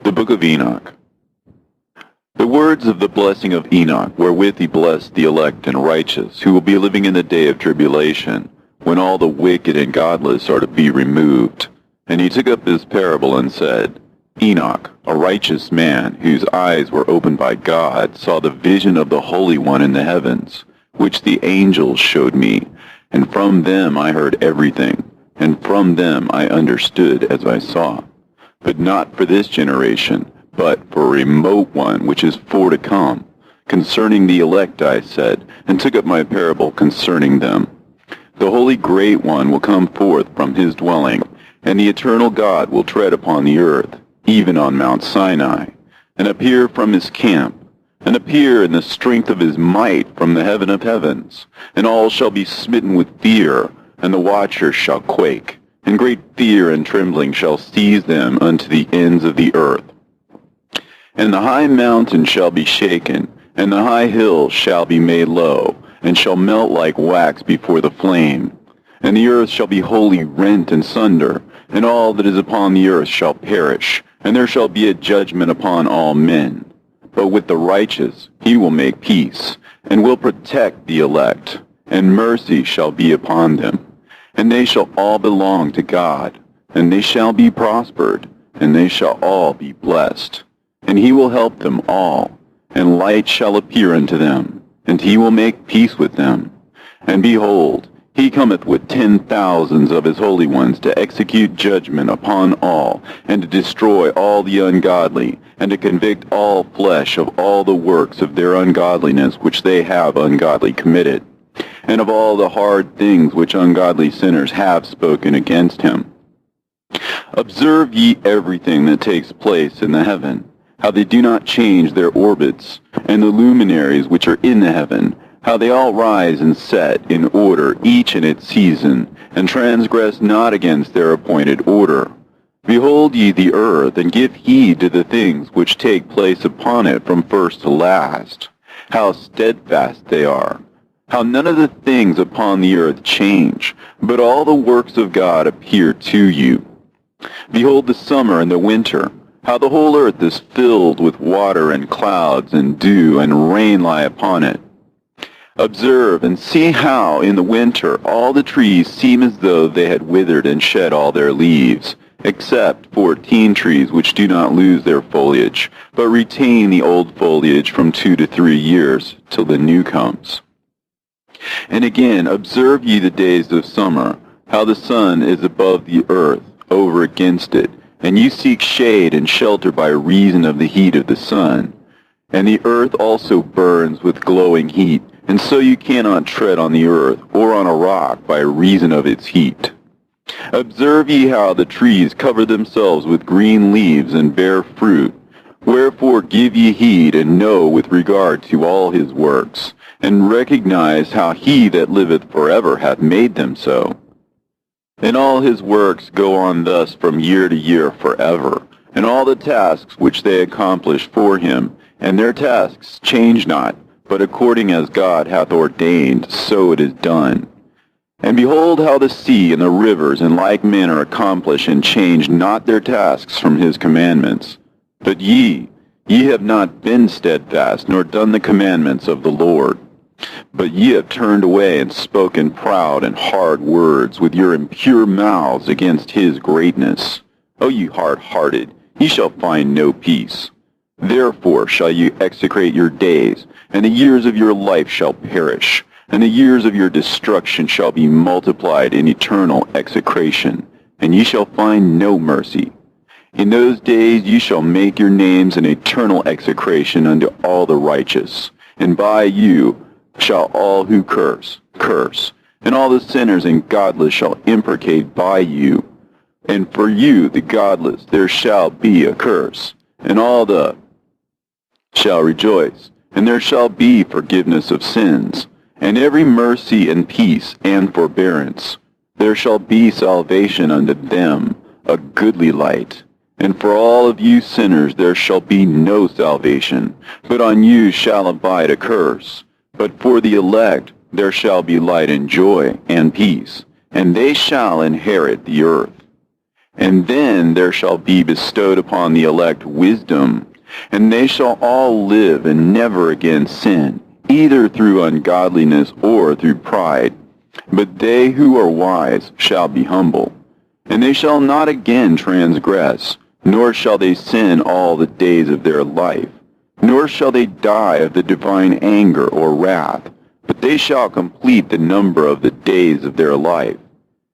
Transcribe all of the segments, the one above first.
The Book of Enoch. The words of the blessing of Enoch, wherewith he blessed the elect and righteous, who will be living in the day of tribulation, when all the wicked and godless are to be removed. And he took up this parable and said, Enoch, a righteous man, whose eyes were opened by God, saw the vision of the Holy One in the heavens, which the angels showed me, and from them I heard everything, and from them I understood as I saw. But not for this generation, but for a remote one which is for to come. Concerning the elect I said, and took up my parable concerning them. The Holy Great One will come forth from his dwelling, and the eternal God will tread upon the earth, even on Mount Sinai, and appear from his camp, and appear in the strength of his might from the heaven of heavens. And all shall be smitten with fear, and the watchers shall quake. And great fear and trembling shall seize them unto the ends of the earth. And the high mountain shall be shaken, and the high hill shall be made low, and shall melt like wax before the flame. And the earth shall be wholly rent in sunder, and all that is upon the earth shall perish, and there shall be a judgment upon all men. But with the righteous he will make peace, and will protect the elect, and mercy shall be upon them. And they shall all belong to God, and they shall be prospered, and they shall all be blessed. And he will help them all, and light shall appear unto them, and he will make peace with them. And behold, he cometh with 10,000s of his holy ones to execute judgment upon all, and to destroy all the ungodly, and to convict all flesh of all the works of their ungodliness which they have ungodly committed, and of all the hard things which ungodly sinners have spoken against him. Observe ye everything that takes place in the heaven, how they do not change their orbits, and the luminaries which are in the heaven, how they all rise and set in order, each in its season, and transgress not against their appointed order. Behold ye the earth, and give heed to the things which take place upon it from first to last, how steadfast they are, how none of the things upon the earth change, but all the works of God appear to you. Behold the summer and the winter, how the whole earth is filled with water and clouds and dew and rain lie upon it. Observe and see how in the winter all the trees seem as though they had withered and shed all their leaves, except 14 trees which do not lose their foliage, but retain the old foliage from 2 to 3 years, till the new comes. And again, observe ye the days of summer, how the sun is above the earth, over against it, and ye seek shade and shelter by reason of the heat of the sun. And the earth also burns with glowing heat, and so you cannot tread on the earth, or on a rock, by reason of its heat. Observe ye how the trees cover themselves with green leaves and bear fruit. Wherefore give ye heed, and know with regard to all his works, and recognize how he that liveth forever hath made them so. And all his works go on thus from year to year forever, and all the tasks which they accomplish for him, and their tasks change not, but according as God hath ordained, so it is done. And behold how the sea and the rivers in like manner accomplish and change not their tasks from his commandments. But ye have not been steadfast, nor done the commandments of the Lord. But ye have turned away and spoken proud and hard words with your impure mouths against his greatness. O ye hard-hearted, ye shall find no peace. Therefore shall ye execrate your days, and the years of your life shall perish, and the years of your destruction shall be multiplied in eternal execration, and ye shall find no mercy. In those days ye shall make your names an eternal execration unto all the righteous, and by you shall all who curse, and all the sinners and godless shall imprecate by you. And for you, the godless, there shall be a curse, and all the shall rejoice, and there shall be forgiveness of sins, and every mercy and peace and forbearance. There shall be salvation unto them, a goodly light. And for all of you sinners there shall be no salvation, but on you shall abide a curse. But for the elect there shall be light and joy and peace, and they shall inherit the earth. And then there shall be bestowed upon the elect wisdom, and they shall all live and never again sin, either through ungodliness or through pride. But they who are wise shall be humble, and they shall not again transgress, nor shall they sin all the days of their life, nor shall they die of the divine anger or wrath, but they shall complete the number of the days of their life.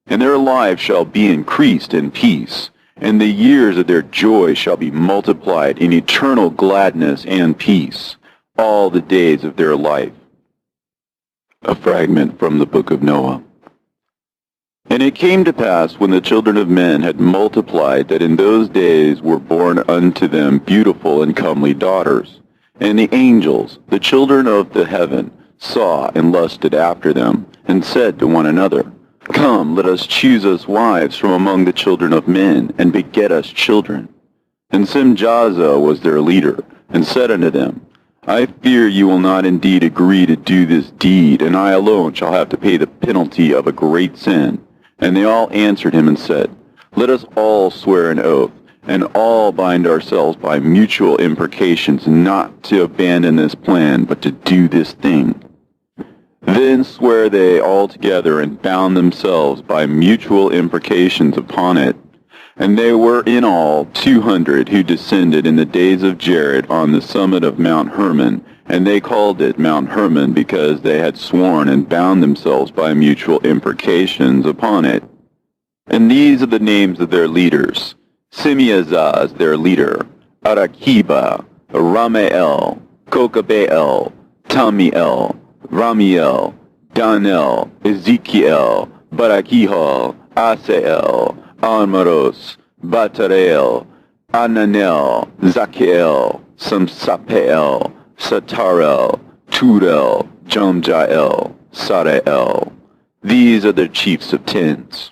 And their lives shall be increased in peace, and the years of their joy shall be multiplied in eternal gladness and peace, all the days of their life. A fragment from the book of Noah. And it came to pass, when the children of men had multiplied, that in those days were born unto them beautiful and comely daughters. And the angels, the children of the heaven, saw and lusted after them, and said to one another, Come, let us choose us wives from among the children of men, and beget us children. And Simjaza was their leader, and said unto them, I fear you will not indeed agree to do this deed, and I alone shall have to pay the penalty of a great sin. And they all answered him and said, Let us all swear an oath, and all bind ourselves by mutual imprecations, not to abandon this plan, but to do this thing. Then sware they all together, and bound themselves by mutual imprecations upon it. And they were in all 200 who descended in the days of Jared on the summit of Mount Hermon, and they called it Mount Hermon because they had sworn and bound themselves by mutual imprecations upon it. And these are the names of their leaders: Simeazaz their leader, Arakiba, Ramael, Kokabeel, Tamiel, Ramiel, Danel, Ezekiel, Barakihal, Asael, Almaros, Batareel, Ananel, Zakiel, Samsapeel, Satarel, Turel, Jamjael, Sarael. These are the chiefs of tens.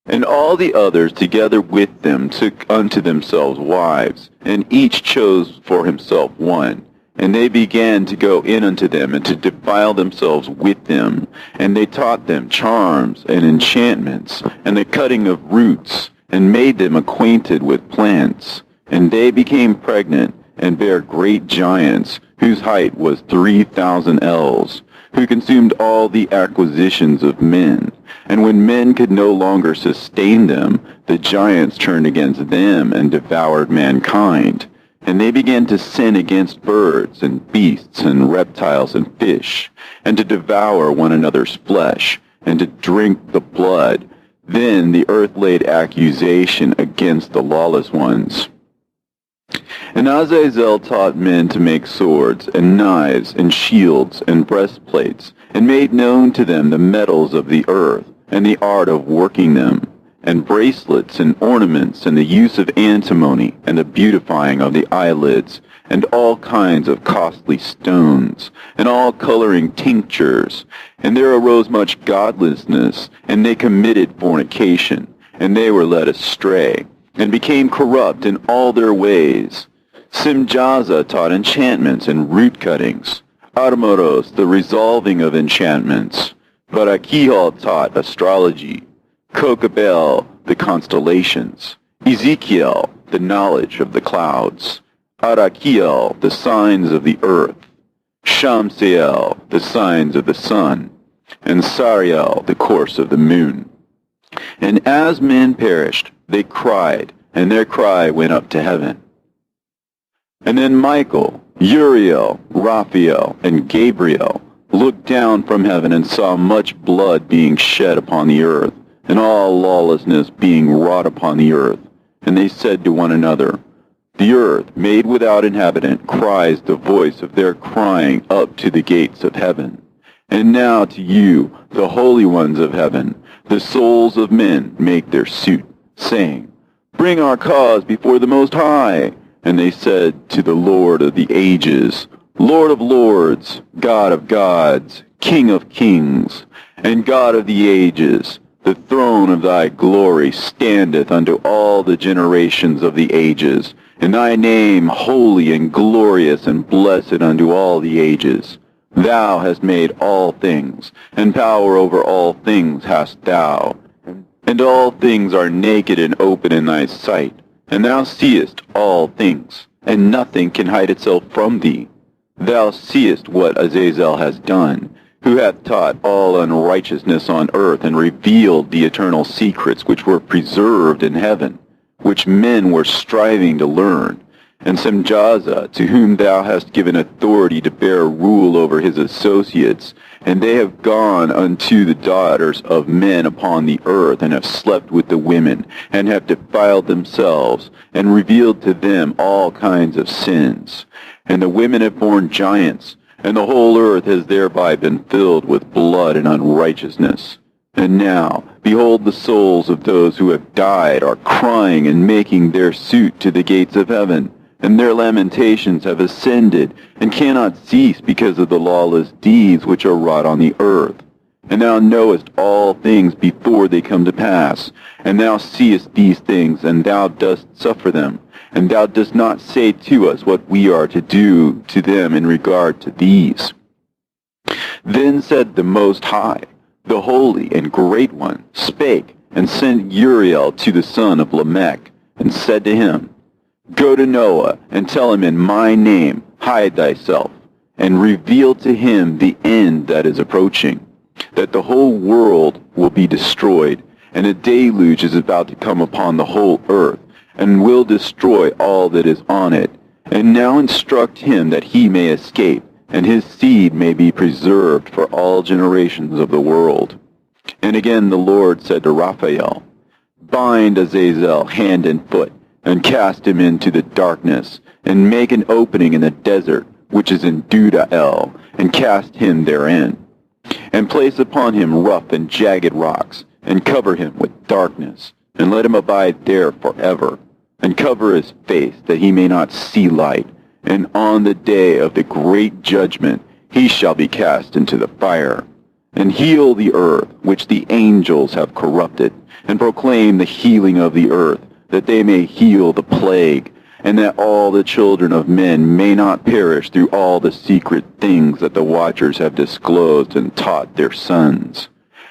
And all the others together with them took unto themselves wives, and each chose for himself one. And they began to go in unto them, and to defile themselves with them. And they taught them charms and enchantments, and the cutting of roots, and made them acquainted with plants. And they became pregnant, and bare great giants, whose height was 3,000 ells, who consumed all the acquisitions of men. And when men could no longer sustain them, the giants turned against them, and devoured mankind. And they began to sin against birds and beasts and reptiles and fish, and to devour one another's flesh, and to drink the blood. Then the earth laid accusation against the lawless ones. And Azazel taught men to make swords, and knives, and shields, and breastplates, and made known to them the metals of the earth, and the art of working them, and bracelets and ornaments, and the use of antimony, and the beautifying of the eyelids, and all kinds of costly stones, and all coloring tinctures. And there arose much godlessness, and they committed fornication, and they were led astray, and became corrupt in all their ways. Simjaza taught enchantments and root cuttings, Armoros the resolving of enchantments, Barakihal taught astrology, Kokabel, the constellations, Ezekiel, the knowledge of the clouds, Arakiel, the signs of the earth, Shamsiel, the signs of the sun, and Sariel, the course of the moon. And as men perished, they cried, and their cry went up to heaven. And then Michael, Uriel, Raphael, and Gabriel looked down from heaven and saw much blood being shed upon the earth, and all lawlessness being wrought upon the earth. And they said to one another, The earth, made without inhabitant, cries the voice of their crying up to the gates of heaven. And now to you, the holy ones of heaven, the souls of men make their suit, saying, Bring our cause before the Most High. And they said to the Lord of the ages, Lord of lords, God of gods, King of kings, and God of the ages, the throne of thy glory standeth unto all the generations of the ages, and thy name holy and glorious and blessed unto all the ages. Thou hast made all things, and power over all things hast thou. And all things are naked and open in thy sight, and thou seest all things, and nothing can hide itself from thee. Thou seest what Azazel has done, who hath taught all unrighteousness on earth, and revealed the eternal secrets which were preserved in heaven, which men were striving to learn. And Semjaza, to whom thou hast given authority to bear rule over his associates, and they have gone unto the daughters of men upon the earth, and have slept with the women, and have defiled themselves, and revealed to them all kinds of sins. And the women have borne giants, and the whole earth has thereby been filled with blood and unrighteousness. And now, behold, the souls of those who have died are crying and making their suit to the gates of heaven, and their lamentations have ascended, and cannot cease because of the lawless deeds which are wrought on the earth. And thou knowest all things before they come to pass, and thou seest these things, and thou dost suffer them, and thou dost not say to us what we are to do to them in regard to these. Then said the Most High, the Holy and Great One, spake, and sent Uriel to the son of Lamech, and said to him, Go to Noah, and tell him in my name, hide thyself, and reveal to him the end that is approaching, that the whole world will be destroyed, and a deluge is about to come upon the whole earth, and will destroy all that is on it. And now instruct him that he may escape, and his seed may be preserved for all generations of the world. And again the Lord said to Raphael, Bind Azazel hand and foot, and cast him into the darkness, and make an opening in the desert, which is in Dudael, and cast him therein. And place upon him rough and jagged rocks, and cover him with darkness, and let him abide there forever, and cover his face, that he may not see light. And on the day of the great judgment he shall be cast into the fire. And heal the earth, which the angels have corrupted, and proclaim the healing of the earth, that they may heal the plague, and that all the children of men may not perish through all the secret things that the watchers have disclosed and taught their sons.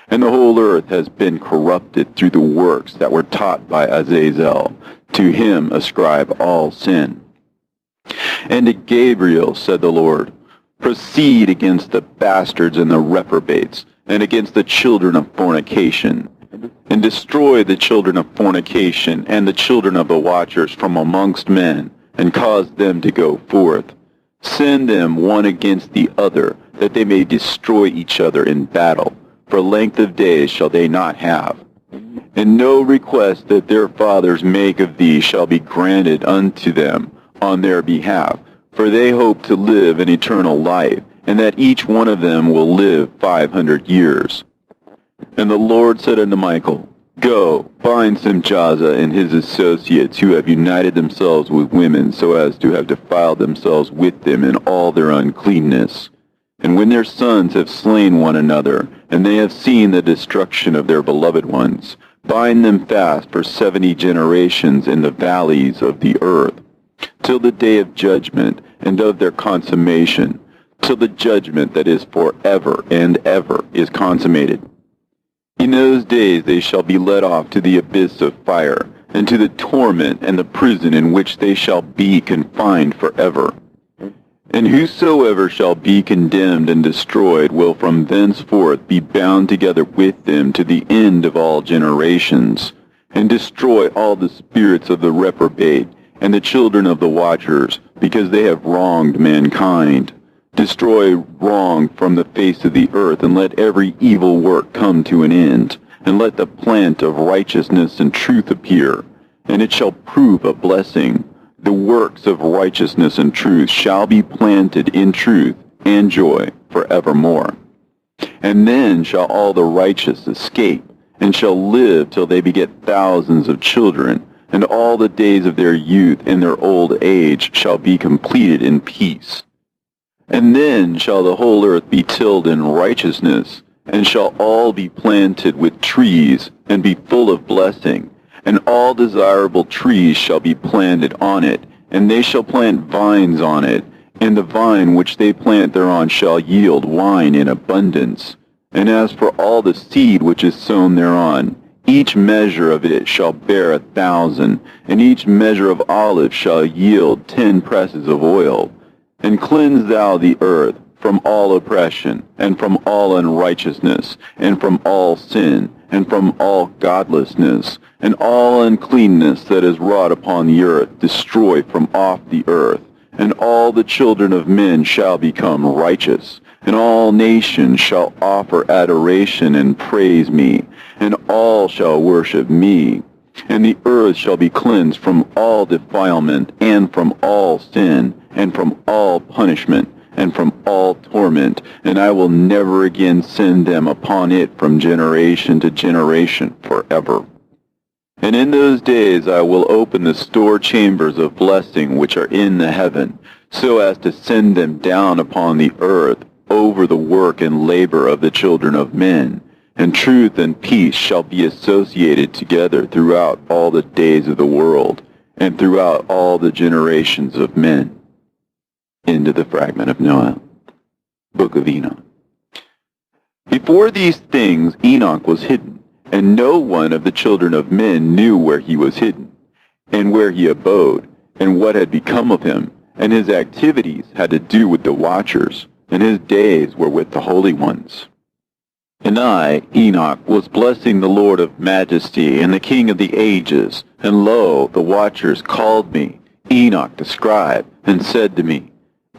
And the whole earth has been corrupted through the works that were taught by Azazel. To him ascribe all sin. And to Gabriel said the Lord, Proceed against the bastards and the reprobates, and against the children of fornication, and destroy the children of fornication and the children of the watchers from amongst men, and cause them to go forth. Send them one against the other, that they may destroy each other in battle. For length of days shall they not have. And no request that their fathers make of thee shall be granted unto them on their behalf, for they hope to live an eternal life, and that each one of them will live 500 years. And the Lord said unto Michael, Go, bind Semjaza and his associates, who have united themselves with women, so as to have defiled themselves with them in all their uncleanness. And when their sons have slain one another, and they have seen the destruction of their beloved ones, bind them fast for 70 generations in the valleys of the earth, till the day of judgment and of their consummation, till the judgment that is forever and ever is consummated. In those days they shall be led off to the abyss of fire, and to the torment and the prison in which they shall be confined forever. And whosoever shall be condemned and destroyed will from thenceforth be bound together with them to the end of all generations, and destroy all the spirits of the reprobate, and the children of the watchers, because they have wronged mankind. Destroy wrong from the face of the earth, and let every evil work come to an end, and let the plant of righteousness and truth appear, and it shall prove a blessing. The works of righteousness and truth shall be planted in truth and joy forevermore. And then shall all the righteous escape, and shall live till they beget thousands of children, and all the days of their youth and their old age shall be completed in peace. And then shall the whole earth be tilled in righteousness, and shall all be planted with trees, and be full of blessing, and all desirable trees shall be planted on it, and they shall plant vines on it, and the vine which they plant thereon shall yield wine in abundance. And as for all the seed which is sown thereon, Each measure of it shall bear 1,000, and each measure of olive shall yield 10 presses of oil. And cleanse thou the earth from all oppression, and from all unrighteousness, and from all sin, and from all godlessness, and all uncleanness that is wrought upon the earth destroy from off the earth. And all the children of men shall become righteous, and all nations shall offer adoration and praise me, and all shall worship me. And the earth shall be cleansed from all defilement, and from all sin, and from all punishment, and from all torment, and I will never again send them upon it from generation to generation forever. And in those days I will open the store chambers of blessing which are in the heaven, so as to send them down upon the earth over the work and labor of the children of men. And truth and peace shall be associated together throughout all the days of the world, and throughout all the generations of men. Into the fragment of Noah. Book of Enoch. Before these things Enoch was hidden, and no one of the children of men knew where he was hidden, and where he abode, and what had become of him, and his activities had to do with the watchers, and his days were with the holy ones. And I, Enoch, was blessing the Lord of majesty and the King of the ages, and lo, the watchers called me, Enoch the scribe, and said to me,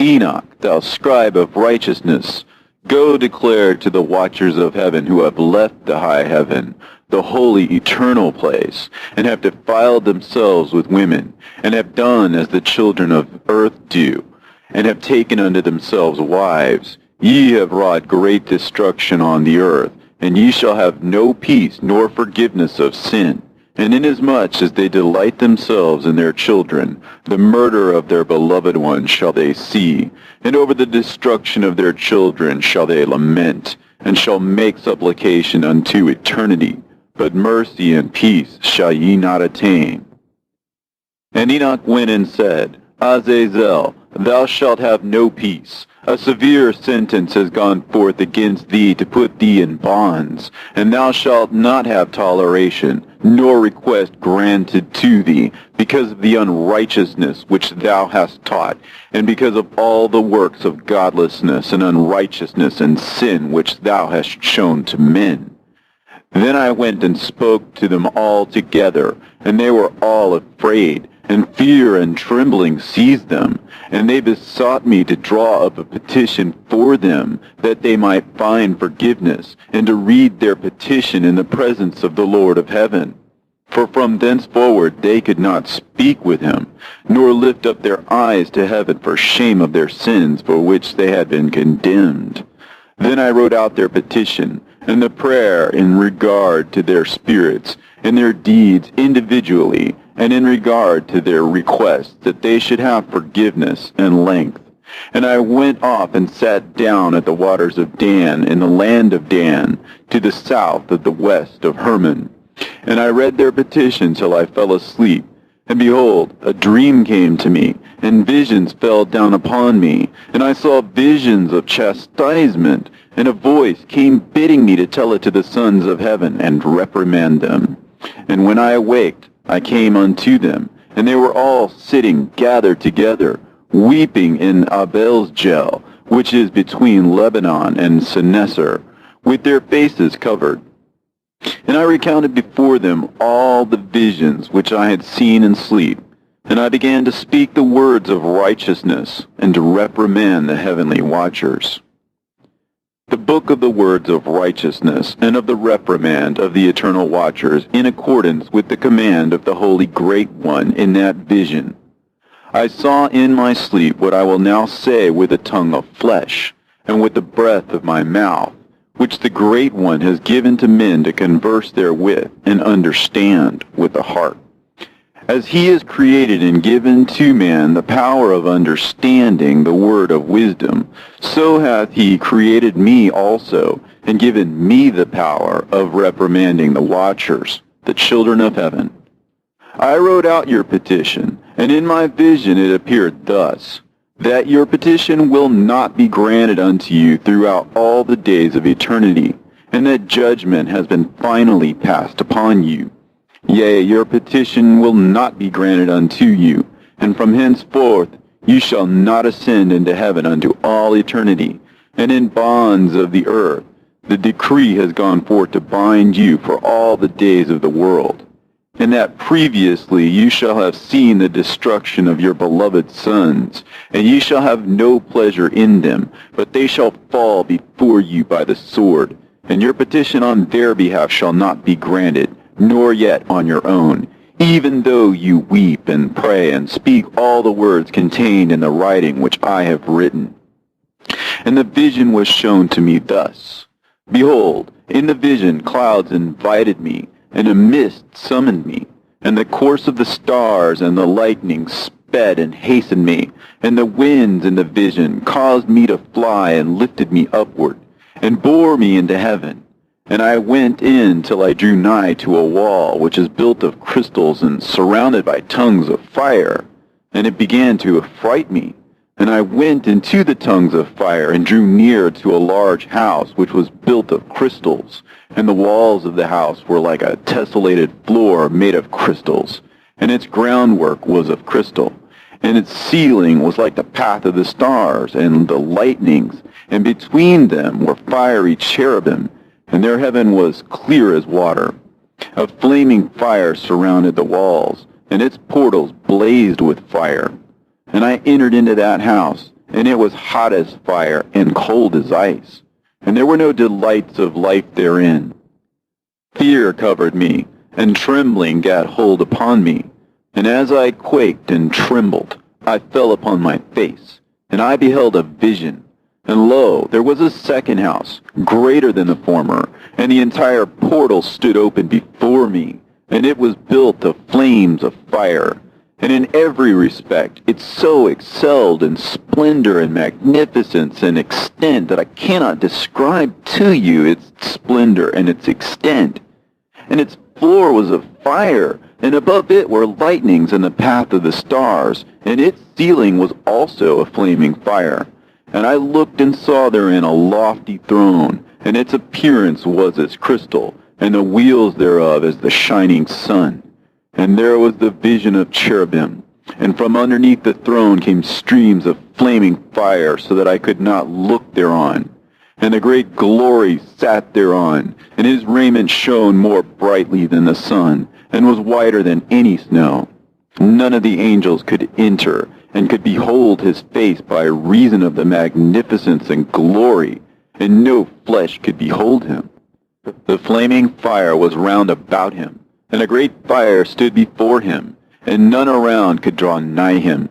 Enoch, thou scribe of righteousness, go declare to the watchers of heaven who have left the high heaven, the holy eternal place, and have defiled themselves with women, and have done as the children of earth do, and have taken unto themselves wives. Ye have wrought great destruction on the earth, and ye shall have no peace nor forgiveness of sin. And inasmuch as they delight themselves in their children, the murder of their beloved ones shall they see, and over the destruction of their children shall they lament, and shall make supplication unto eternity. But mercy and peace shall ye not attain. And Enoch went and said, Azazel, thou shalt have no peace. A severe sentence has gone forth against thee to put thee in bonds, and thou shalt not have toleration, nor request granted to thee, because of the unrighteousness which thou hast taught, and because of all the works of godlessness and unrighteousness and sin which thou hast shown to men. Then I went and spoke to them all together, and they were all afraid, and fear and trembling seized them, and they besought me to draw up a petition for them, that they might find forgiveness, and to read their petition in the presence of the Lord of heaven. For from thenceforward they could not speak with him, nor lift up their eyes to heaven for shame of their sins for which they had been condemned. Then I wrote out their petition, and the prayer in regard to their spirits, and their deeds individually, and in regard to their request that they should have forgiveness and length. And I went off and sat down at the waters of Dan, in the land of Dan, to the south of the west of Hermon. And I read their petition till I fell asleep. And behold, a dream came to me, and visions fell down upon me. And I saw visions of chastisement, and a voice came bidding me to tell it to the sons of heaven, and reprimand them. And when I awaked, I came unto them, and they were all sitting gathered together, weeping in Abel's-Gel, which is between Lebanon and Seneser, with their faces covered. And I recounted before them all the visions which I had seen in sleep, and I began to speak the words of righteousness, and to reprimand the heavenly watchers. The book of the words of righteousness, and of the reprimand of the eternal watchers, in accordance with the command of the Holy Great One in that vision. I saw in my sleep what I will now say with the tongue of flesh, and with the breath of my mouth, which the Great One has given to men to converse therewith, and understand with the heart. As he has created and given to man the power of understanding the word of wisdom, so hath he created me also, and given me the power of reprimanding the watchers, the children of heaven. I wrote out your petition, and in my vision it appeared thus, that your petition will not be granted unto you throughout all the days of eternity, and that judgment has been finally passed upon you. Yea, your petition will not be granted unto you, and from henceforth you shall not ascend into heaven unto all eternity, and in bonds of the earth the decree has gone forth to bind you for all the days of the world. And that previously you shall have seen the destruction of your beloved sons, and ye shall have no pleasure in them, but they shall fall before you by the sword, and your petition on their behalf shall not be granted, nor yet on your own, even though you weep and pray and speak all the words contained in the writing which I have written. And the vision was shown to me thus. Behold, in the vision clouds invited me, and a mist summoned me, and the course of the stars and the lightning sped and hastened me, and the winds in the vision caused me to fly and lifted me upward, and bore me into heaven. And I went in till I drew nigh to a wall which is built of crystals and surrounded by tongues of fire, and it began to affright me. And I went into the tongues of fire, and drew near to a large house which was built of crystals, and the walls of the house were like a tessellated floor made of crystals, and its groundwork was of crystal, and its ceiling was like the path of the stars and the lightnings, and between them were fiery cherubim, and their heaven was clear as water. A flaming fire surrounded the walls, and its portals blazed with fire. And I entered into that house, and it was hot as fire and cold as ice, and there were no delights of life therein. Fear covered me, and trembling gat hold upon me, and as I quaked and trembled, I fell upon my face, and I beheld a vision. And lo, there was a second house, greater than the former, and the entire portal stood open before me, and it was built of flames of fire. And in every respect it so excelled in splendor and magnificence and extent that I cannot describe to you its splendor and its extent. And its floor was of fire, and above it were lightnings in the path of the stars, and its ceiling was also a flaming fire. And I looked and saw therein a lofty throne, and its appearance was as crystal, and the wheels thereof as the shining sun. And there was the vision of cherubim, and from underneath the throne came streams of flaming fire, so that I could not look thereon. And the great glory sat thereon, and his raiment shone more brightly than the sun, and was whiter than any snow. None of the angels could enter, and could behold his face by reason of the magnificence and glory, and no flesh could behold him. The flaming fire was round about him, and a great fire stood before him, and none around could draw nigh him.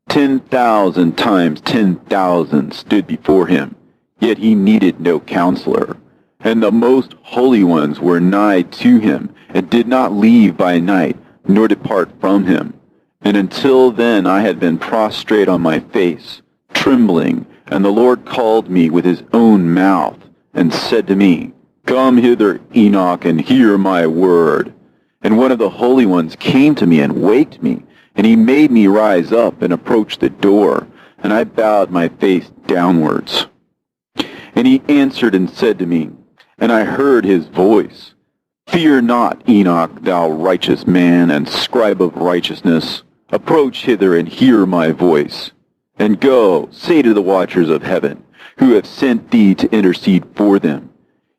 10,000 times 10,000 stood before him, yet he needed no counselor. And the most holy ones were nigh to him, and did not leave by night, nor depart from him. And until then I had been prostrate on my face, trembling, and the Lord called me with his own mouth, and said to me, Come hither, Enoch, and hear my word. And one of the holy ones came to me and waked me, and he made me rise up and approach the door, and I bowed my face downwards. And he answered and said to me, and I heard his voice, Fear not, Enoch, thou righteous man and scribe of righteousness. Approach hither and hear my voice. And go, say to the watchers of heaven, who have sent thee to intercede for them,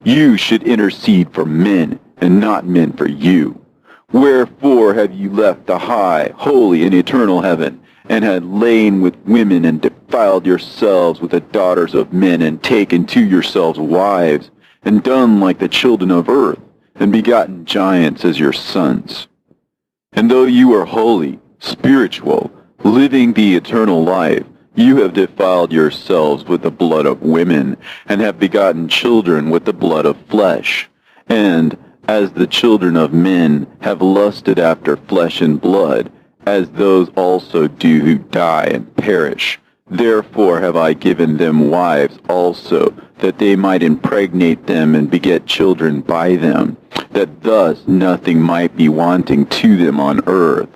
You should intercede for men, and not men for you. Wherefore have you left the high, holy, and eternal heaven, and had lain with women, and defiled yourselves with the daughters of men, and taken to yourselves wives, and done like the children of earth, and begotten giants as your sons? And though you are holy, spiritual, living the eternal life, you have defiled yourselves with the blood of women, and have begotten children with the blood of flesh. And as the children of men have lusted after flesh and blood, as those also do who die and perish, therefore have I given them wives also, that they might impregnate them and beget children by them, that thus nothing might be wanting to them on earth.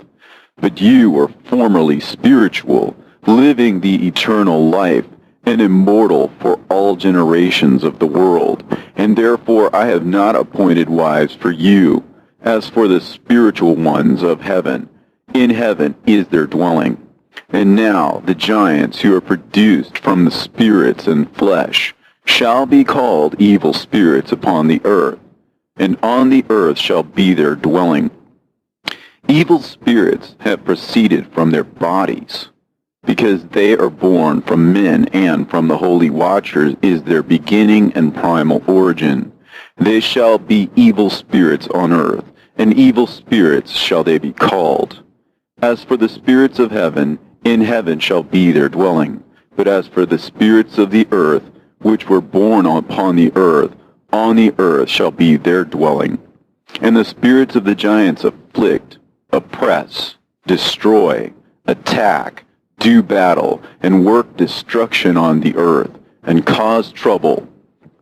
But you were formerly spiritual, living the eternal life, and immortal for all generations of the world, and therefore I have not appointed wives for you, as for the spiritual ones of heaven. In heaven is their dwelling. And now the giants who are produced from the spirits and flesh shall be called evil spirits upon the earth, and on the earth shall be their dwelling. Evil spirits have proceeded from their bodies, because they are born from men, and from the holy watchers is their beginning and primal origin. They shall be evil spirits on earth, and evil spirits shall they be called. As for the spirits of heaven, in heaven shall be their dwelling. But as for the spirits of the earth, which were born upon the earth shall be their dwelling. And the spirits of the giants afflict, oppress, destroy, attack, do battle, and work destruction on the earth, and cause trouble.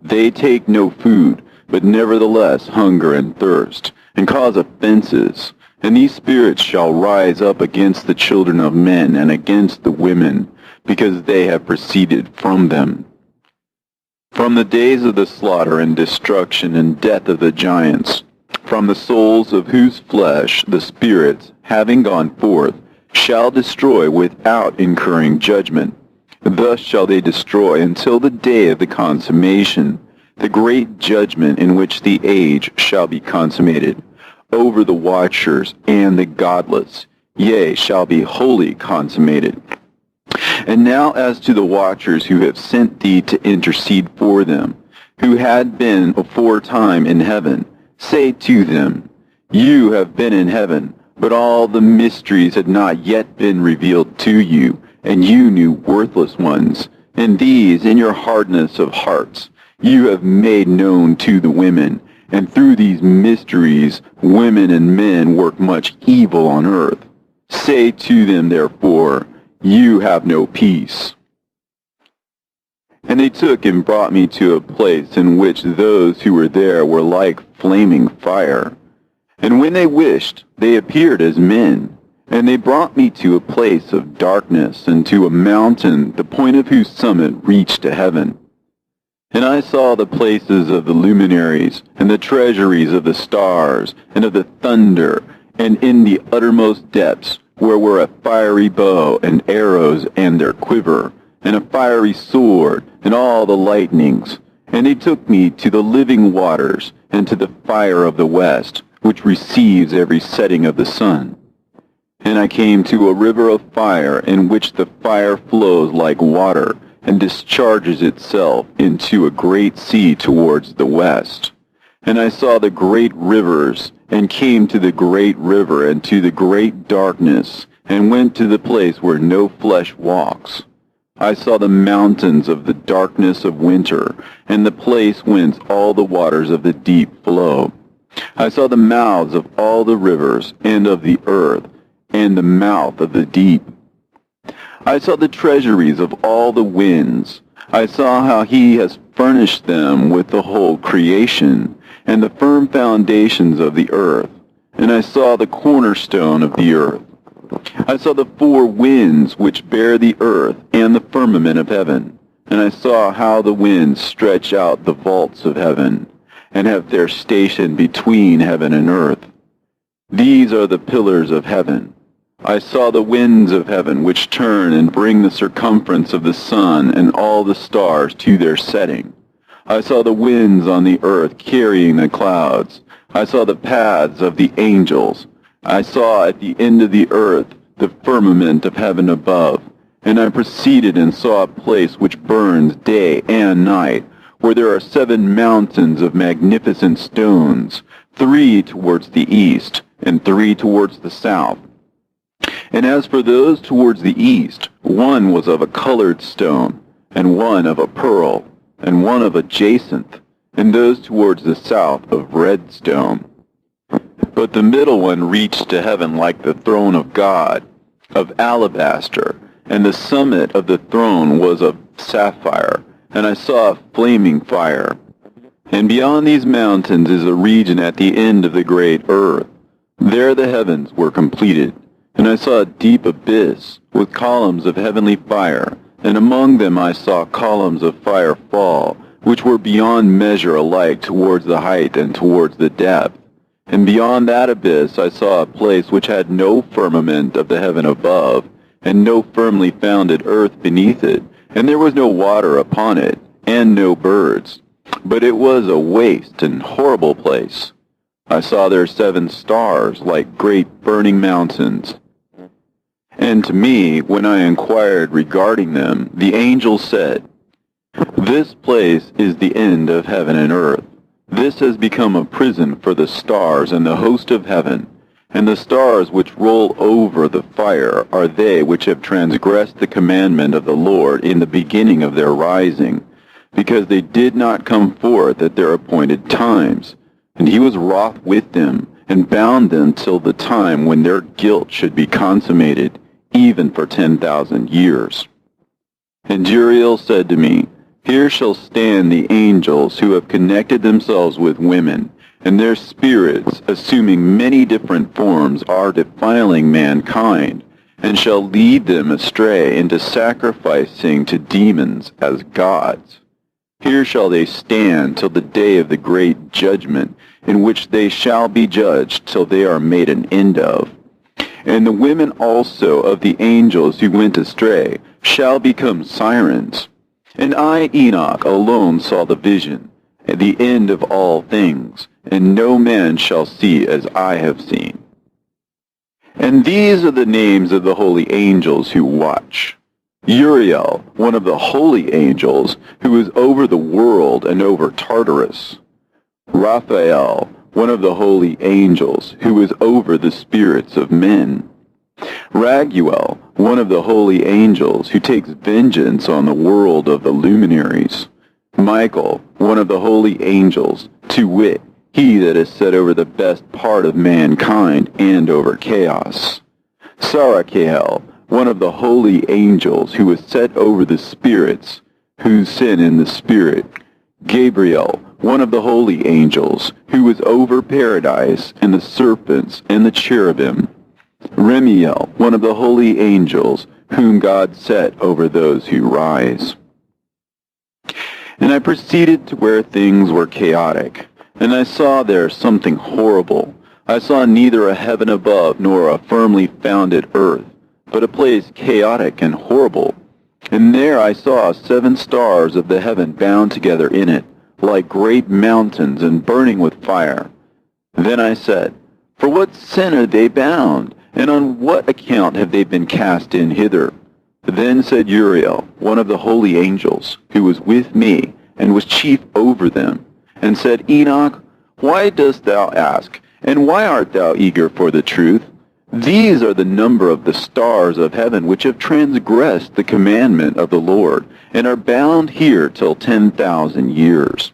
They take no food, but nevertheless hunger and thirst, and cause offenses. And these spirits shall rise up against the children of men and against the women, because they have proceeded from them. From the days of the slaughter and destruction and death of the giants, from the souls of whose flesh the spirits, having gone forth, shall destroy without incurring judgment. Thus shall they destroy until the day of the consummation, the great judgment in which the age shall be consummated, over the watchers and the godless, yea, shall be wholly consummated. And now as to the watchers who have sent thee to intercede for them, who had been aforetime in heaven, say to them, You have been in heaven, but all the mysteries had not yet been revealed to you, and you knew worthless ones. And these, in your hardness of hearts, you have made known to the women. And through these mysteries, women and men work much evil on earth. Say to them, therefore, You have no peace. And they took and brought me to a place in which those who were there were like flaming fire. And when they wished, they appeared as men. And they brought me to a place of darkness, and to a mountain, the point of whose summit reached to heaven. And I saw the places of the luminaries, and the treasuries of the stars, and of the thunder, and in the uttermost depths, where were a fiery bow, and arrows, and their quiver, and a fiery sword, and all the lightnings. And they took me to the living waters, and to the fire of the west, which receives every setting of the sun. And I came to a river of fire, in which the fire flows like water, and discharges itself into a great sea towards the west. And I saw the great rivers, and came to the great river, and to the great darkness, and went to the place where no flesh walks. I saw the mountains of the darkness of winter, and the place whence all the waters of the deep flow. I saw the mouths of all the rivers, and of the earth, and the mouth of the deep. I saw the treasuries of all the winds. I saw how he has furnished them with the whole creation, and the firm foundations of the earth. And I saw the cornerstone of the earth. I saw the four winds which bear the earth, and the firmament of heaven. And I saw how the winds stretch out the vaults of heaven, and have their station between heaven and earth. These are the pillars of heaven. I saw the winds of heaven, which turn and bring the circumference of the sun and all the stars to their setting. I saw the winds on the earth carrying the clouds. I saw the paths of the angels. I saw at the end of the earth the firmament of heaven above. And I proceeded and saw a place which burns day and night, where there are 7 mountains of magnificent stones, 3 towards the east, and 3 towards the south. And as for those towards the east, one was of a colored stone, and one of a pearl, and one of a jacinth, and those towards the south of red stone. But the middle one reached to heaven like the throne of God, of alabaster, and the summit of the throne was of sapphire, and I saw a flaming fire. And beyond these mountains is a region at the end of the great earth. There the heavens were completed. And I saw a deep abyss, with columns of heavenly fire, and among them I saw columns of fire fall, which were beyond measure alike towards the height and towards the depth. And beyond that abyss I saw a place which had no firmament of the heaven above, and no firmly founded earth beneath it, and there was no water upon it, and no birds. But it was a waste and horrible place. I saw there 7 stars like great burning mountains. And to me, when I inquired regarding them, the angel said, "This place is the end of heaven and earth. This has become a prison for the stars and the host of heaven. And the stars which roll over the fire are they which have transgressed the commandment of the Lord in the beginning of their rising, because they did not come forth at their appointed times. And he was wroth with them, and bound them till the time when their guilt should be consummated, even for 10,000 years. And Uriel said to me, Here shall stand the angels who have connected themselves with women, and their spirits, assuming many different forms, are defiling mankind, and shall lead them astray into sacrificing to demons as gods. Here shall they stand till the day of the great judgment, in which they shall be judged till they are made an end of. And the women also of the angels who went astray shall become sirens. And I, Enoch, alone saw the vision, at the end of all things, and no man shall see as I have seen. And these are the names of the holy angels who watch. Uriel, one of the holy angels, who is over the world and over Tartarus. Raphael, one of the holy angels, who is over the spirits of men. Raguel, one of the holy angels, who takes vengeance on the world of the luminaries. Michael, one of the holy angels, to wit, he that is set over the best part of mankind and over chaos. Sarachael, one of the holy angels, who is set over the spirits, who sin in the spirit. Gabriel, one of the holy angels, who is over paradise, and the serpents, and the cherubim. Remiel, one of the holy angels, whom God set over those who rise. And I proceeded to where things were chaotic, and I saw there something horrible. I saw neither a heaven above nor a firmly founded earth, but a place chaotic and horrible. And there I saw 7 stars of the heaven bound together in it, like great mountains and burning with fire. Then I said, For what sin are they bound, and on what account have they been cast in hither? Then said Uriel, one of the holy angels, who was with me, and was chief over them, and said, Enoch, why dost thou ask, and why art thou eager for the truth? These are the number of the stars of heaven which have transgressed the commandment of the Lord, and are bound here till 10,000 years.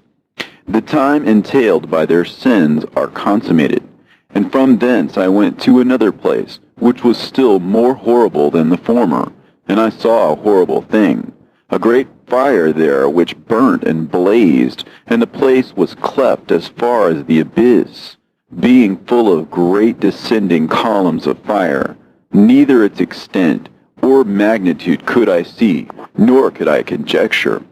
The time entailed by their sins are consummated. And from thence I went to another place, which was still more horrible than the former, and I saw a horrible thing, a great fire there which burnt and blazed, and the place was cleft as far as the abyss, being full of great descending columns of fire. Neither its extent or magnitude could I see, nor could I conjecture.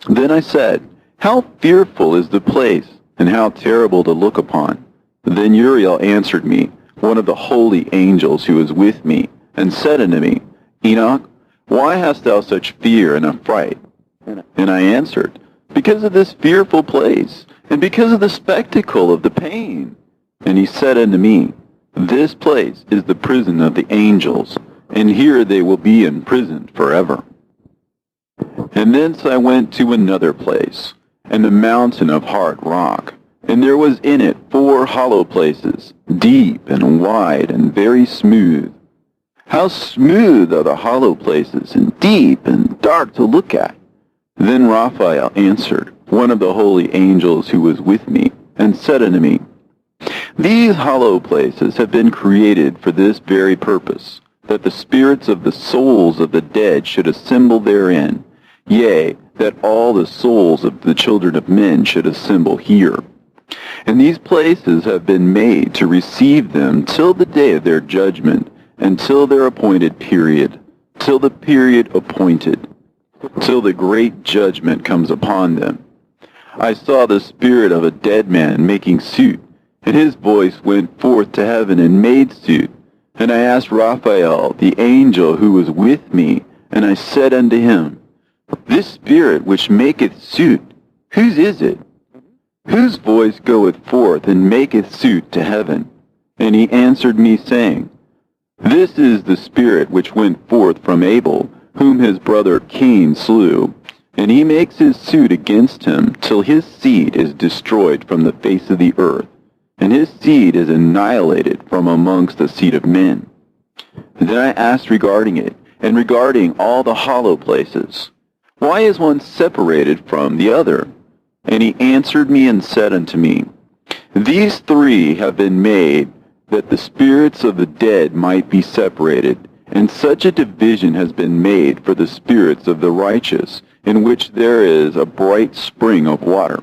Then I said, How fearful is the place, and how terrible to look upon! Then Uriel answered me, one of the holy angels who was with me, and said unto me, Enoch, why hast thou such fear and affright? And I answered, Because of this fearful place, and because of the spectacle of the pain. And he said unto me, This place is the prison of the angels, and here they will be imprisoned forever. And thence I went to another place, and the mountain of hard rock. And there was in it 4 hollow places, deep and wide and very smooth. How smooth are the hollow places, and deep and dark to look at! Then Raphael answered, one of the holy angels who was with me, and said unto me, These hollow places have been created for this very purpose, that the spirits of the souls of the dead should assemble therein, yea, that all the souls of the children of men should assemble here. And these places have been made to receive them till the day of their judgment, and till their appointed period, till the period appointed. till the great judgment comes upon them. I saw the spirit of a dead man making suit, and his voice went forth to heaven and made suit. And I asked Raphael, the angel who was with me, and I said unto him, This spirit which maketh suit, whose is it? Whose voice goeth forth and maketh suit to heaven? And he answered me, saying, This is the spirit which went forth from Abel, whom his brother Cain slew. And he makes his suit against him, till his seed is destroyed from the face of the earth, and his seed is annihilated from amongst the seed of men. And then I asked regarding it, and regarding all the hollow places, Why is one separated from the other? And he answered me and said unto me, These three have been made, that the spirits of the dead might be separated, and such a division has been made for the spirits of the righteous, in which there is a bright spring of water.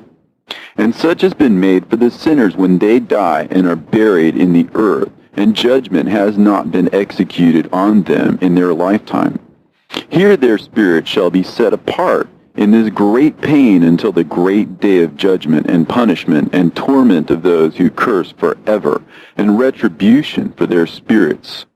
And such has been made for the sinners when they die and are buried in the earth, and judgment has not been executed on them in their lifetime. Here their spirit shall be set apart in this great pain until the great day of judgment and punishment and torment of those who curse forever, and retribution for their spirits.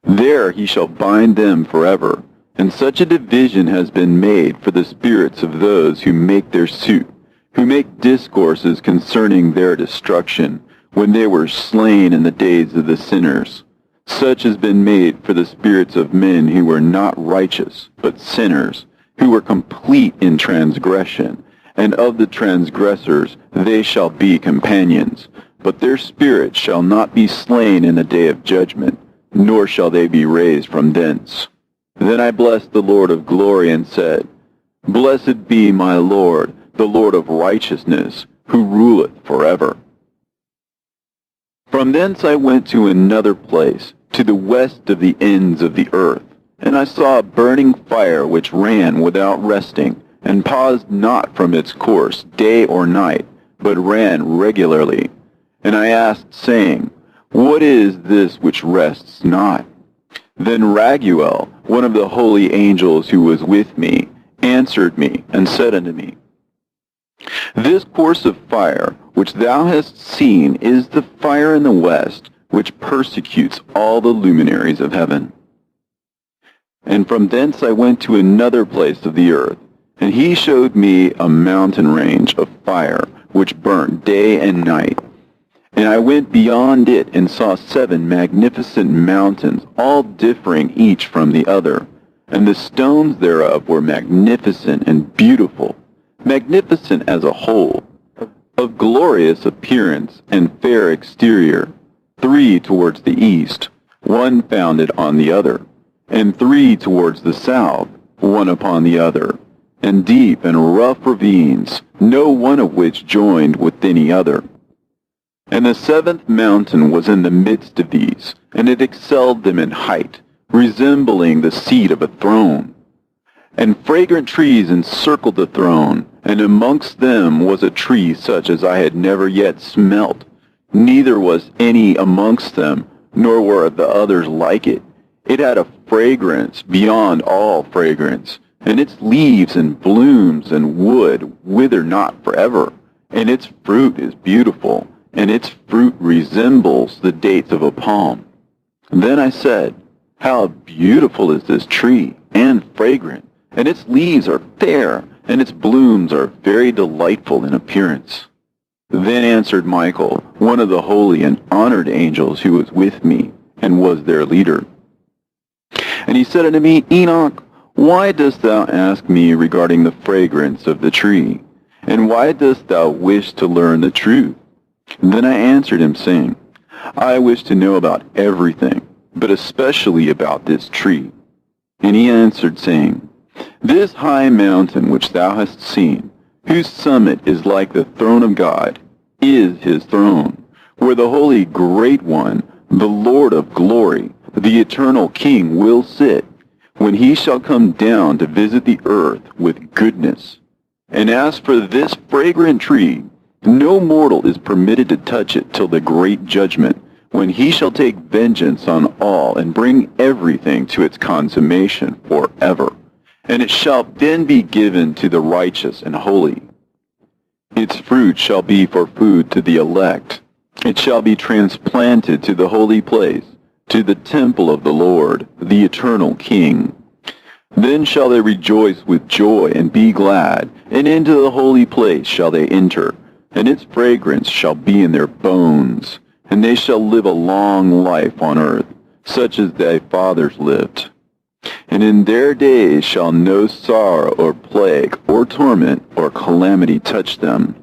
There he shall bind them forever, and such a division has been made for the spirits of those who make their suit, who make discourses concerning their destruction, when they were slain in the days of the sinners. Such has been made for the spirits of men who were not righteous, but sinners, who were complete in transgression, and of the transgressors they shall be companions. But their spirits shall not be slain in the day of judgment, nor shall they be raised from thence. Then I blessed the Lord of glory and said, Blessed be my Lord, the Lord of righteousness, who ruleth forever. From thence I went to another place, to the west of the ends of the earth, and I saw a burning fire which ran without resting, and paused not from its course day or night, but ran regularly. And I asked, saying, What is this which rests not? Then Raguel, one of the holy angels who was with me, answered me, and said unto me, This course of fire which thou hast seen is the fire in the west, which persecutes all the luminaries of heaven. And from thence I went to another place of the earth, and he showed me a mountain range of fire, which burnt day and night. And I went beyond it and saw 7 magnificent mountains, all differing each from the other. And the stones thereof were magnificent and beautiful, magnificent as a whole, of glorious appearance and fair exterior, 3 towards the east, one founded on the other, and 3 towards the south, one upon the other, and deep and rough ravines, no one of which joined with any other. And the 7th mountain was in the midst of these, and it excelled them in height, resembling the seat of a throne. And fragrant trees encircled the throne, and amongst them was a tree such as I had never yet smelt, neither was any amongst them, nor were the others like it. It had a fragrance beyond all fragrance, and its leaves and blooms and wood wither not forever, and its fruit is beautiful, and its fruit resembles the dates of a palm. Then I said, How beautiful is this tree, and fragrant, and its leaves are fair, and its blooms are very delightful in appearance. Then answered Michael, one of the holy and honored angels who was with me, and was their leader. And he said unto me, Enoch, why dost thou ask me regarding the fragrance of the tree? And why dost thou wish to learn the truth? Then I answered him, saying, I wish to know about everything, but especially about this tree. And he answered, saying, This high mountain which thou hast seen, whose summit is like the throne of God, is his throne, where the Holy Great One, the Lord of glory, the eternal King, will sit, when he shall come down to visit the earth with goodness. And as for this fragrant tree, no mortal is permitted to touch it till the great judgment, when he shall take vengeance on all and bring everything to its consummation forever. and it shall then be given to the righteous and holy. Its fruit shall be for food to the elect. It shall be transplanted to the holy place, to the temple of the Lord, the eternal King. Then shall they rejoice with joy and be glad, and into the holy place shall they enter, and its fragrance shall be in their bones, and they shall live a long life on earth, such as thy fathers lived. And in their days shall no sorrow or plague or torment or calamity touch them.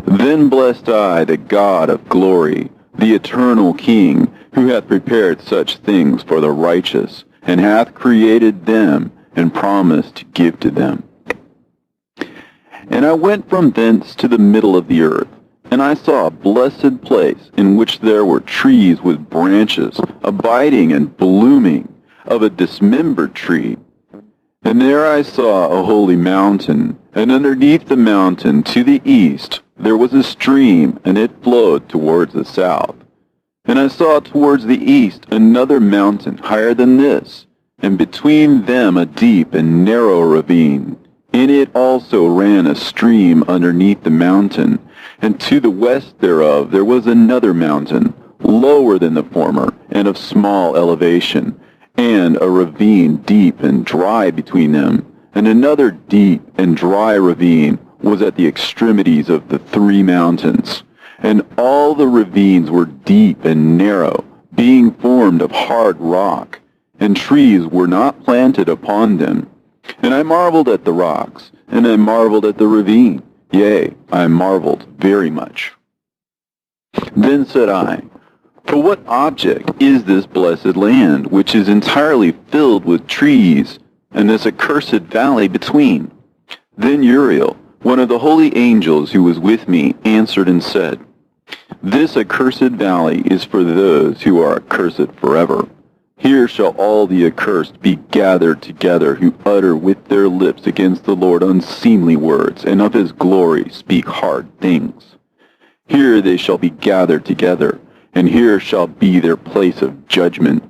Then blessed I the God of glory, the eternal King, who hath prepared such things for the righteous, and hath created them, and promised to give to them. And I went from thence to the middle of the earth, and I saw a blessed place, in which there were trees with branches, abiding and blooming, of a dismembered tree. And there I saw a holy mountain, and underneath the mountain to the east there was a stream, and it flowed towards the south. And I saw towards the east another mountain higher than this, and between them a deep and narrow ravine. In it also ran a stream underneath the mountain, and to the west thereof there was another mountain, lower than the former, and of small elevation, and a ravine deep and dry between them, and another deep and dry ravine was at the extremities of the three mountains. And all the ravines were deep and narrow, being formed of hard rock, and trees were not planted upon them. And I marveled at the rocks, and I marveled at the ravine, yea, I marveled very much. Then said I, For what object is this blessed land, which is entirely filled with trees, and this accursed valley between? Then Uriel, one of the holy angels who was with me, answered and said, This accursed valley is for those who are accursed forever. Here shall all the accursed be gathered together, who utter with their lips against the Lord unseemly words, and of his glory speak hard things. Here they shall be gathered together, and here shall be their place of judgment.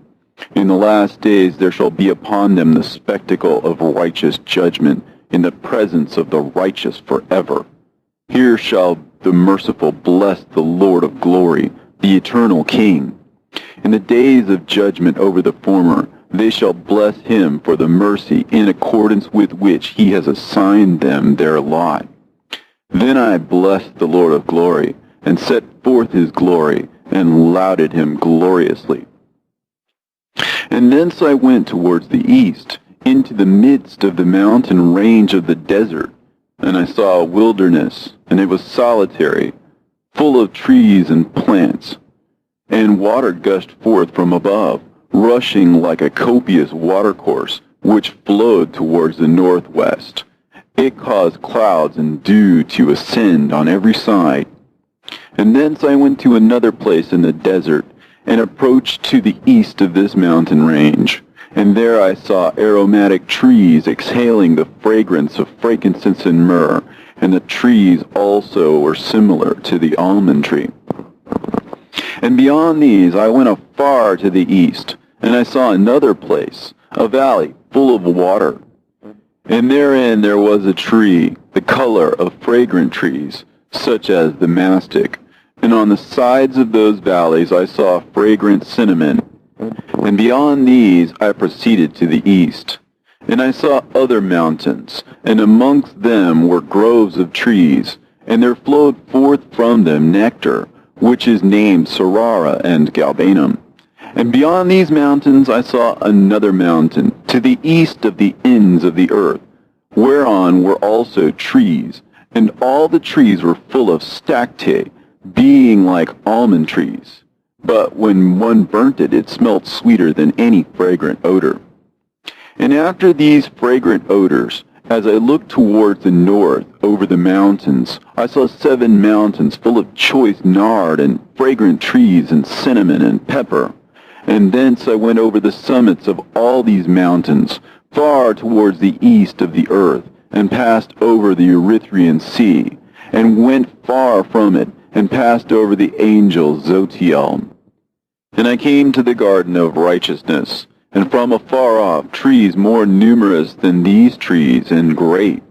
In the last days there shall be upon them the spectacle of righteous judgment, in the presence of the righteous forever. Here shall the merciful bless the Lord of glory, the eternal King. In the days of judgment over the former, they shall bless him for the mercy in accordance with which he has assigned them their lot. Then I blessed the Lord of glory, and set forth his glory, and lauded him gloriously. And thence I went towards the east, into the midst of the mountain range of the desert, and I saw a wilderness, and it was solitary, full of trees and plants. And water gushed forth from above, rushing like a copious watercourse, which flowed towards the northwest. It caused clouds and dew to ascend on every side. And thence I went to another place in the desert, and approached to the east of this mountain range. And there I saw aromatic trees exhaling the fragrance of frankincense and myrrh, and the trees also were similar to the almond tree. And beyond these I went afar to the east, and I saw another place, a valley full of water. And therein there was a tree, the color of fragrant trees, such as the mastic. And on the sides of those valleys I saw fragrant cinnamon. And beyond these I proceeded to the east. And I saw other mountains, and amongst them were groves of trees, and there flowed forth from them nectar, which is named Sarara and Galbanum. And beyond these mountains I saw another mountain, to the east of the ends of the earth, whereon were also trees, and all the trees were full of stacte, being like almond trees. But when one burnt it, it smelt sweeter than any fragrant odor. And after these fragrant odors, as I looked towards the north over the mountains, I saw 7 mountains full of choice nard and fragrant trees and cinnamon and pepper. And thence I went over the summits of all these mountains, far towards the east of the earth, and passed over the Erythraean Sea, and went far from it, and passed over the angel Zotiel. And I came to the garden of righteousness, and from afar off trees more numerous than these trees, and great.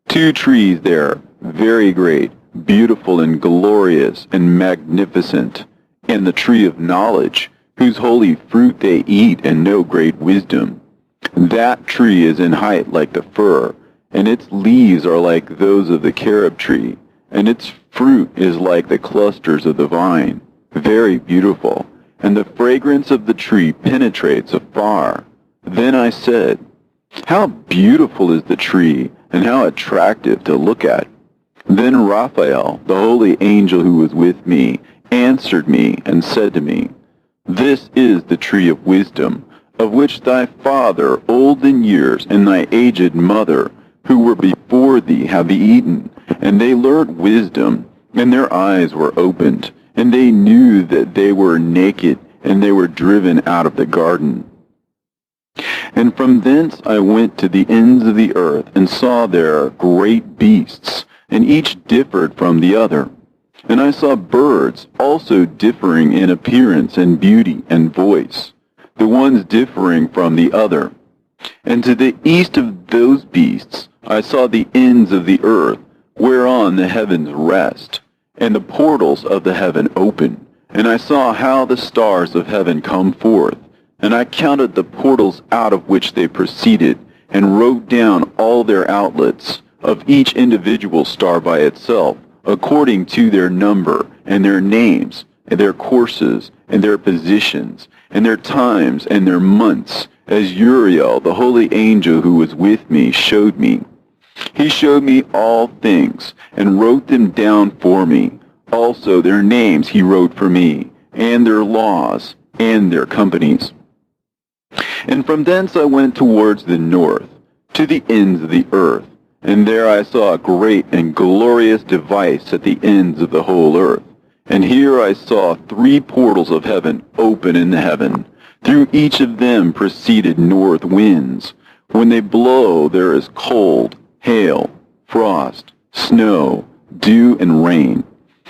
2 trees there, very great, beautiful and glorious and magnificent, and the tree of knowledge, whose holy fruit they eat and know great wisdom. That tree is in height like the fir, and its leaves are like those of the carob tree, and its fruit is like the clusters of the vine, very beautiful, and the fragrance of the tree penetrates afar. Then I said, how beautiful is the tree, and how attractive to look at. Then Raphael, the holy angel who was with me, answered me and said to me, this is the tree of wisdom, of which thy father, old in years, and thy aged mother, who were before thee, have eaten, and they learnt wisdom, and their eyes were opened, and they knew that they were naked, and they were driven out of the garden. And from thence I went to the ends of the earth, and saw there great beasts, and each differed from the other. And I saw birds also differing in appearance and beauty and voice, the ones differing from the other. And to the east of those beasts I saw the ends of the earth, whereon the heavens rest, and the portals of the heaven open. And I saw how the stars of heaven come forth, and I counted the portals out of which they proceeded, and wrote down all their outlets, of each individual star by itself, according to their number, and their names, and their courses, and their positions, and their times, and their months, as Uriel, the holy angel who was with me, showed me. He showed me all things, and wrote them down for me. Also their names he wrote for me, and their laws, and their companies. And from thence I went towards the north, to the ends of the earth, and there I saw a great and glorious device at the ends of the whole earth. And here I saw 3 portals of heaven open in the heaven. Through each of them proceeded north winds. When they blow, there is cold, hail, frost, snow, dew, and rain.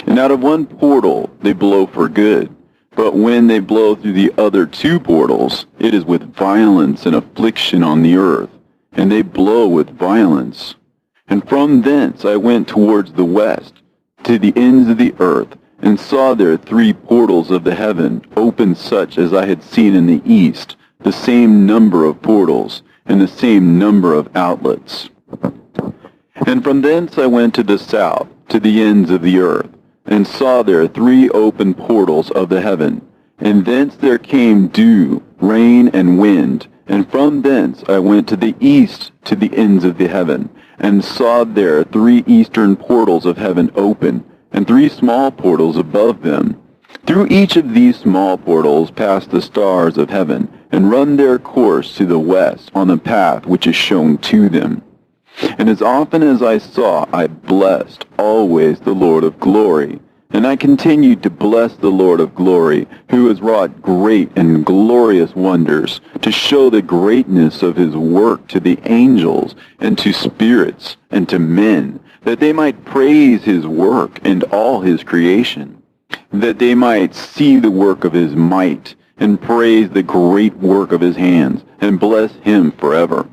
And out of one portal they blow for good. But when they blow through the other 2 portals, it is with violence and affliction on the earth, and they blow with violence. And from thence I went towards the west, to the ends of the earth, and saw there 3 portals of the heaven, open such as I had seen in the east, the same number of portals, and the same number of outlets. And from thence I went to the south, to the ends of the earth, and saw there 3 open portals of the heaven, and thence there came dew, rain, and wind. And from thence I went to the east, to the ends of the heaven, and saw there 3 eastern portals of heaven open, and 3 small portals above them. Through each of these small portals pass the stars of heaven, and run their course to the west on the path which is shown to them. And as often as I saw, I blessed always the Lord of glory. And I continued to bless the Lord of glory, who has wrought great and glorious wonders, to show the greatness of his work to the angels, and to spirits, and to men, that they might praise his work and all his creation, that they might see the work of his might, and praise the great work of his hands, and bless him forever.